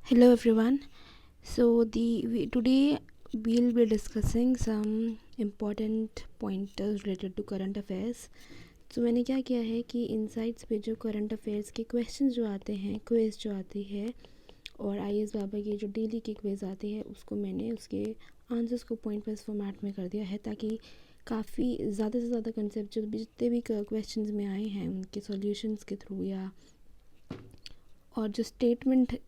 Hello everyone. Today we'll be discussing some important pointers related to current affairs. तो मैंने क्या किया है कि इनसाइट्स पे जो करंट अफेयर्स के क्वेश्चंस जो आते हैं, क्विज़ जो आती है और IAS बाबा की जो डेली की क्विज़ आती है उसको मैंने उसके आंसर्स को पॉइंट वाइज फॉर्मेट में कर दिया है ताकि काफ़ी ज़्यादा से ज़्यादा कंसेप्ट जो भी जितने भी क्वेश्चंस में आए हैं उनके सॉल्यूशंस के थ्रू या और जो स्टेटमेंट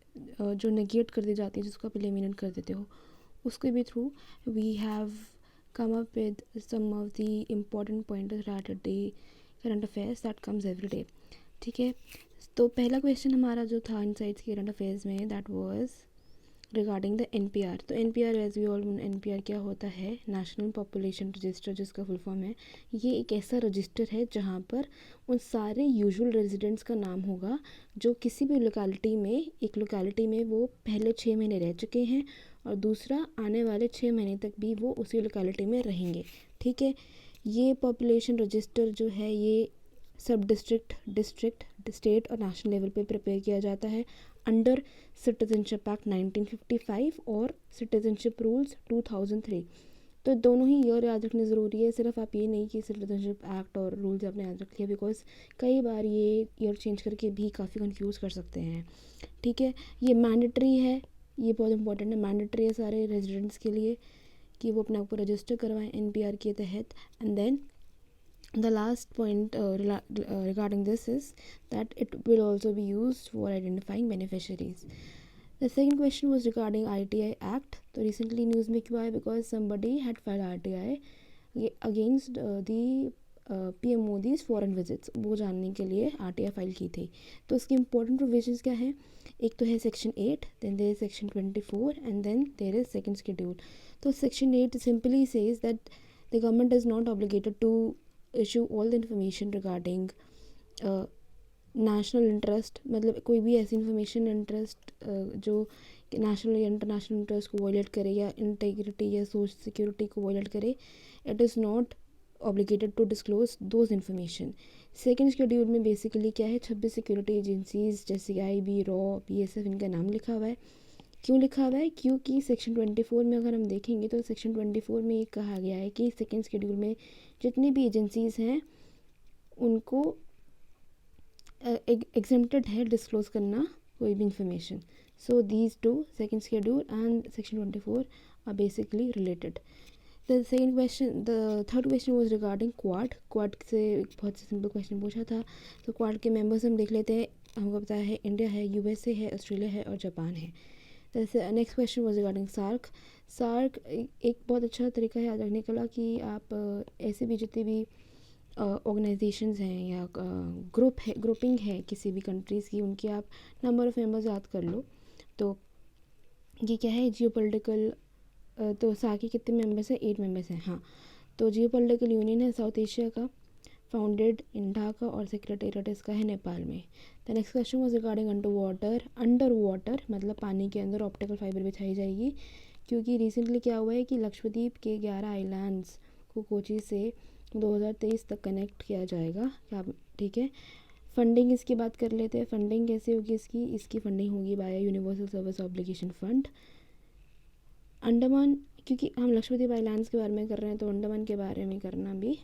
जो नेगेट कर दी जाती है जिसको आप एलिमिनेट कर देते हो उसके भी through we have come up with some of the important pointers related the current affairs that comes every day. ठीक है, तो पहला क्वेश्चन हमारा जो था इनसाइट्स के करंट अफेयर्स में that was regarding the NPR. तो NPR as we all NPR क्या होता है, नेशनल पॉपुलेशन रजिस्टर जिसका फुल फॉर्म है. ये एक ऐसा रजिस्टर है जहाँ पर उन सारे यूजुअल रेजिडेंट्स का नाम होगा जो किसी भी लोकेलिटी में, एक लोकेलिटी में वो पहले 6 महीने रह चुके हैं और दूसरा आने वाले 6 महीने तक भी वो उसी लोकेलिटी में रहेंगे. ठीक है, ये पॉपुलेशन रजिस्टर जो है ये सब डिस्ट्रिक्ट स्टेट और नेशनल लेवल पे प्रिपेयर किया जाता है अंडर सिटीजनशिप एक्ट 1955 और सिटीजनशिप रूल्स 2003. तो दोनों ही ईयर याद रखने ज़रूरी है. सिर्फ आप ये नहीं कि सिटीजनशिप एक्ट और रूल्स आपने याद रख लिया, बिकॉज कई बार ये ईयर चेंज करके भी काफ़ी कंफ्यूज कर सकते हैं. ठीक है, ये मैंडेटरी है, ये बहुत इंपॉर्टेंट है, मैंडेटरी है सारे रेजिडेंट्स के लिए कि वो अपने आप को रजिस्टर करवाएं NPR के तहत. And then the last point regarding this is that it will also be used for identifying beneficiaries. The second question was regarding RTI Act. तो recently news में क्यों आया, because somebody had filed RTI against the PM Modi's foreign visits. वो जानने के लिए RTI file की थी. तो उसकी इंपॉर्टेंट प्रोविजंस क्या है, एक तो है section 8, then there is section 24 and then there is second schedule. तो section 8 simply says that the government is not obligated to issue all the information regarding national interest. मतलब कोई भी ऐसी इंफॉर्मेशन इंटरेस्ट जो नेशनल या international interest को violate करे या इंटीग्रिटी या सोशल सिक्योरिटी को वायलेट करे, it is not obligated to disclose those information. Second schedule में बेसिकली क्या है, 26 सिक्योरिटी एजेंसीज जैसे IB, रॉ, BSF इनका नाम लिखा हुआ है. क्यों लिखा हुआ है, क्योंकि सेक्शन 24 में अगर हम देखेंगे तो सेक्शन 24 में ये कहा गया है कि सेकेंड शेड्यूल में जितनी भी एजेंसीज हैं उनको एग्जेम्प्टेड है डिस्क्लोज करना कोई भी information. So these two, second schedule and section 24 are basically related. The third question was regarding Quad से एक बहुत सिंपल क्वेश्चन पूछा था. तो क्वाड के मेंबर्स हम देख लेते हैं. हमको पता है इंडिया है, USA है, ऑस्ट्रेलिया है और जापान है. Next question was regarding SAARC एक बहुत अच्छा तरीका है याद रखने का कि आप ऐसे भी जितने भी ऑर्गेनाइजेशंस हैं या ग्रुपिंग है किसी भी कंट्रीज़ की, उनकी आप नंबर ऑफ़ मेंबर्स याद कर लो. तो ये क्या है, जियो पॉलिटिकल. तो सार्क के कितने मेंबर्स हैं, 8 मेंबर्स हैं. हाँ, तो जियो पॉलिटिकल यूनियन है साउथ एशिया का, फाउंडेड इन ढाका और सेक्रेटेरिएट इसका है नेपाल में. The next question was regarding under water मतलब पानी के अंदर ऑप्टिकल फाइबर बिछाई जाएगी, क्योंकि रिसेंटली क्या हुआ है कि लक्षद्वीप के 11 आइलैंड्स को कोची से 2023 तक कनेक्ट किया जाएगा. ठीक है, फंडिंग इसकी बात कर लेते हैं. फंडिंग कैसे होगी इसकी फंडिंग होगी bye universal service obligation fund. Andaman, क्योंकि हम लक्षद्वीप आइलैंड्स के बारे में कर रहे हैं तो अंडमान के बारे में करना भी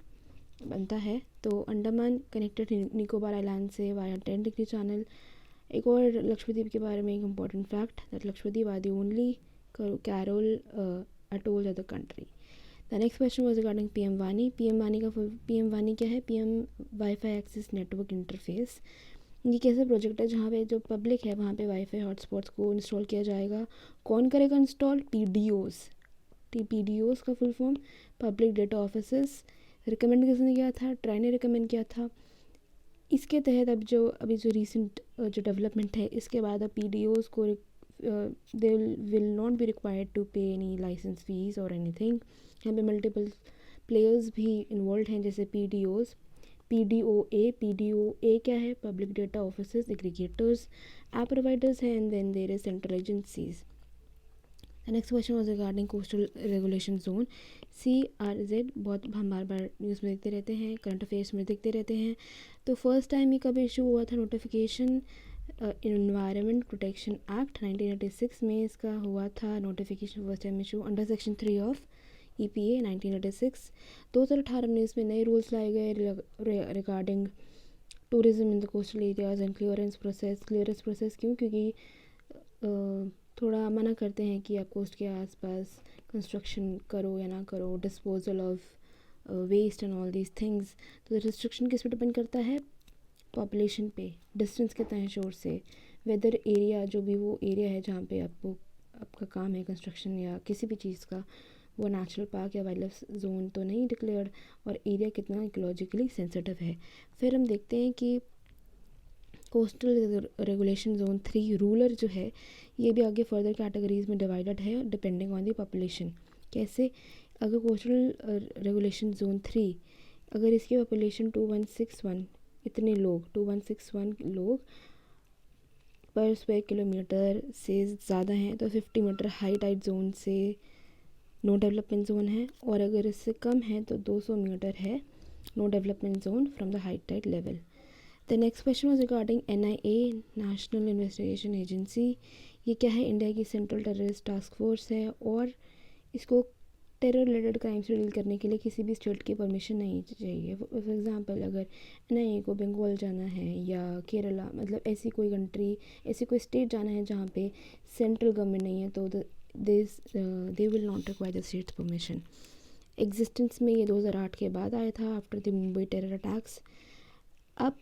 बनता है. तो अंडमान कनेक्टेड निकोबार आइलैंड से वाया 10 डिग्री चैनल. एक और लक्षद्वीप के बारे में एक important fact, that Lakshadweep are the only coral atoll of the country. The next question was regarding PM वानी. PM वानी क्या है, PM wifi access network interface. ये कैसा प्रोजेक्ट है जहाँ पे जो पब्लिक है वहाँ पे वाईफाई हॉटस्पॉट्स को इंस्टॉल किया जाएगा. कौन करेगा इंस्टॉल, PDOs का full form public data officers. Recommend किसने किया था, ट्राई ने रिकमेंड किया था. इसके तहत अभी जो रीसेंट जो डेवलपमेंट है इसके बाद अब PDOs को they will not be required to pay any licence fees और एनीथिंग. यहाँ पे मल्टीपल प्लेयर्स भी इन्वॉल्व हैं जैसे PDOA क्या है, public data officers, aggregators, app providers हैं, and then there is central agencies. The next question was regarding coastal regulation zone. CRZ बहुत हम बार बार न्यूज़ में देखते रहते हैं, करंट अफेयर्स में देखते रहते हैं. तो फर्स्ट टाइम ये कब इशू हुआ था नोटिफिकेशन, इन्वायरमेंट प्रोटेक्शन एक्ट 1986 में इसका हुआ था notification first time issue under section 3 of EPA 1986। 2018-19 में नए रूल्स लाए गए regarding tourism in the coastal areas and clearance process क्यों, क्योंकि थोड़ा मना करते हैं कि आप कोस्ट के आसपास कंस्ट्रक्शन करो या ना करो, disposal of waste and all these things. तो रिस्ट्रिक्शन किस पे डिपेंड करता है? पॉपुलेशन पे, डिस्टेंस कितना है शोर से, वेदर एरिया, जो भी वो एरिया है जहाँ पे आपका काम है कंस्ट्रक्शन या किसी भी चीज़ का, वो नेचुरल पार्क या वाइल्ड लाइफ जोन तो नहीं डिक्लेयर्ड, और एरिया कितना इकोलॉजिकली सेंसिटिव है। फिर हम देखते हैं कि कोस्टल रेगुलेशन जोन 3 रूरल जो है ये भी आगे फर्दर कैटेगरीज में डिवाइडेड है डिपेंडिंग ऑन द पॉपुलेशन। कैसे? अगर कोस्टल रेगुलेशन जोन 3 अगर इसकी पॉपुलेशन 2161 इतने लोग 2161 लोग पर स्क्वायर किलोमीटर से ज़्यादा हैं तो 50 मीटर हाई टाइड जोन से नो डेवलपमेंट जोन है, और अगर इससे कम है तो 200 मीटर है no development zone from the high tide level. The next question was regarding NIA national investigation agency. ये क्या है? इंडिया की सेंट्रल टेररिस्ट टास्क फोर्स है, और इसको टेरर रिलेटेड क्राइम से डील करने के लिए किसी भी स्टेट की परमिशन नहीं चाहिए। फॉर एग्जांपल अगर NIA को बंगाल जाना है या केरला, मतलब ऐसी कोई कंट्री, ऐसी कोई स्टेट जाना है जहाँ पे सेंट्रल गवर्नमेंट नहीं है, तो दे will not require the states permission. Existence में ये 2008 के बाद आया था after the Mumbai terror attacks. अब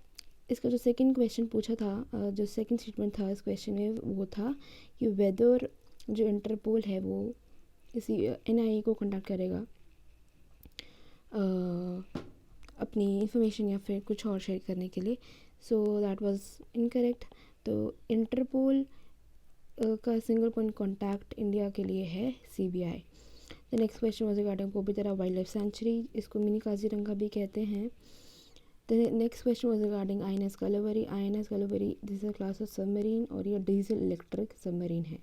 इसका जो सेकंड क्वेश्चन पूछा था, जो सेकंड स्टेटमेंट था इस क्वेश्चन में, वो था कि वेदर जो इंटरपोल है वो इसी NIA को कंडक्ट करेगा अपनी इंफॉर्मेशन या फिर कुछ और शेयर करने के लिए। So that was incorrect. तो इंटरपोल का सिंगल पॉइंट कॉन्टैक्ट इंडिया के लिए है CBI। The next question was regarding Pobitora wildlife sanctuary, इसको मिनी काजीरंगा भी कहते हैं। The next question was regarding INS Kalvari. INS Kalvari, this is a class of submarine और ये diesel electric submarine है।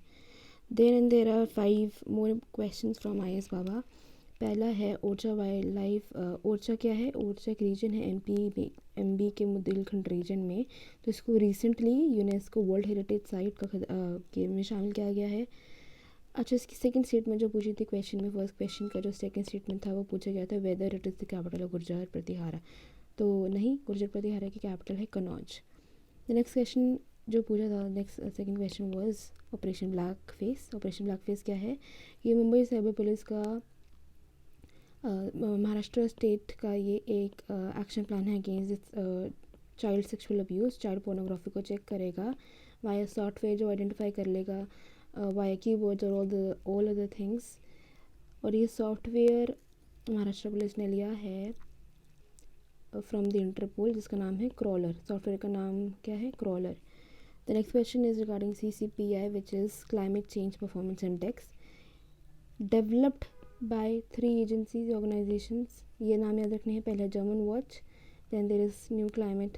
There are 5 more questions from IS बाबा। पहला है Orchha wild life. Orchha क्या है? ओरछा एक रीजन है MP के बुंदेलखंड रीजन में। तो इसको recently UNESCO world heritage site के में शामिल किया गया है। अच्छा, इसकी सेकंड स्टेटमेंट जो पूछी थी क्वेश्चन में, फर्स्ट क्वेश्चन का जो सेकंड स्टेटमेंट था वो पूछा गया था whether it is the capital of Gurjar Pratihara. तो नहीं, गुर्जर प्रतिहारा की कैपिटल है कनौज। द नेक्स्ट क्वेश्चन जो पूछा था, next second question was operation black face. Operation black face क्या है? ये मुंबई साइबर पुलिस का महाराष्ट्र स्टेट का ये एक एक्शन प्लान है against child sexual abuse, child pornography को चेक करेगा वाया सॉफ्टवेयर जो आइडेंटिफाई कर लेगा वाया कीवर्ड्स और ऑल अदर थिंग्स। और ये सॉफ्टवेयर महाराष्ट्र पुलिस ने लिया है फ्रॉम द इंटरपोल, जिसका नाम है क्रॉलर। सॉफ्टवेयर का नाम क्या है? Crawler. The next question is regarding CCPI which is climate change performance index, developed by 3 agencies organisations. ये नाम याद रखने हैं। पहले German watch, then there is new climate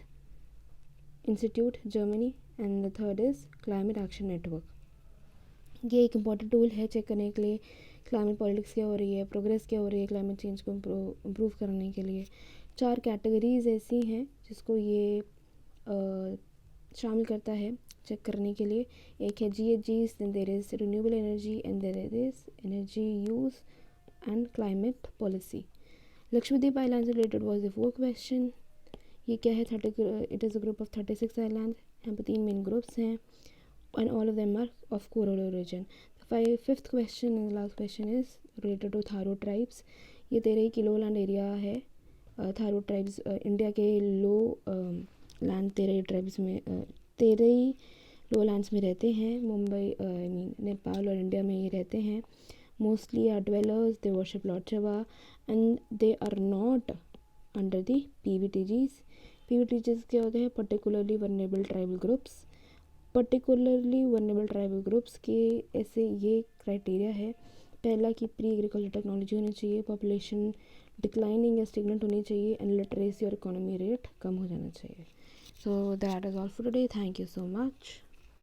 institute Germany, and the third is climate action network. ये एक important tool है check करने के लिए क्लाइमेट पॉलिटिक्स क्या हो रही है, प्रोग्रेस क्या हो रही है क्लाइमेट चेंज को इम्प्रूव करने के लिए। 4 कैटेगरीज ऐसी हैं जिसको ये शामिल करता है चेक करने के लिए। एक है GHGs, then there is renewable energy, and there is energy use and climate policy. Lakshadweep island से रिलेटेड वाज द 4th क्वेश्चन। ये क्या है? It is a group of 36 island. यहाँ पर 3 मेन ग्रुप्स हैं and all of them are of coral origin. The 5th question and the last question is related to Tharo tribes. ये 13 की लो land area है। थारो ट्राइब्स इंडिया के लो land 13 tribes में 13 लो lands में रहते हैं। मुंबई आई मीन नेपाल और इंडिया में ये रहते हैं। Mostly are dwellers, they worship Lord Shiva and they are not under the PVTGs. PVTGs क्या होते हैं? Particularly vulnerable tribal groups. Particularly vulnerable tribal groups के ऐसे ये क्राइटेरिया है। पहला कि प्री एग्रीकल्चर टेक्नोलॉजी होनी चाहिए, पॉपुलेशन डिक्लाइनिंग या स्टेगनेंट होनी चाहिए, एंड लिटरेसी और इकोनॉमी रेट कम हो जाना चाहिए। So that is all for today. Thank you so much.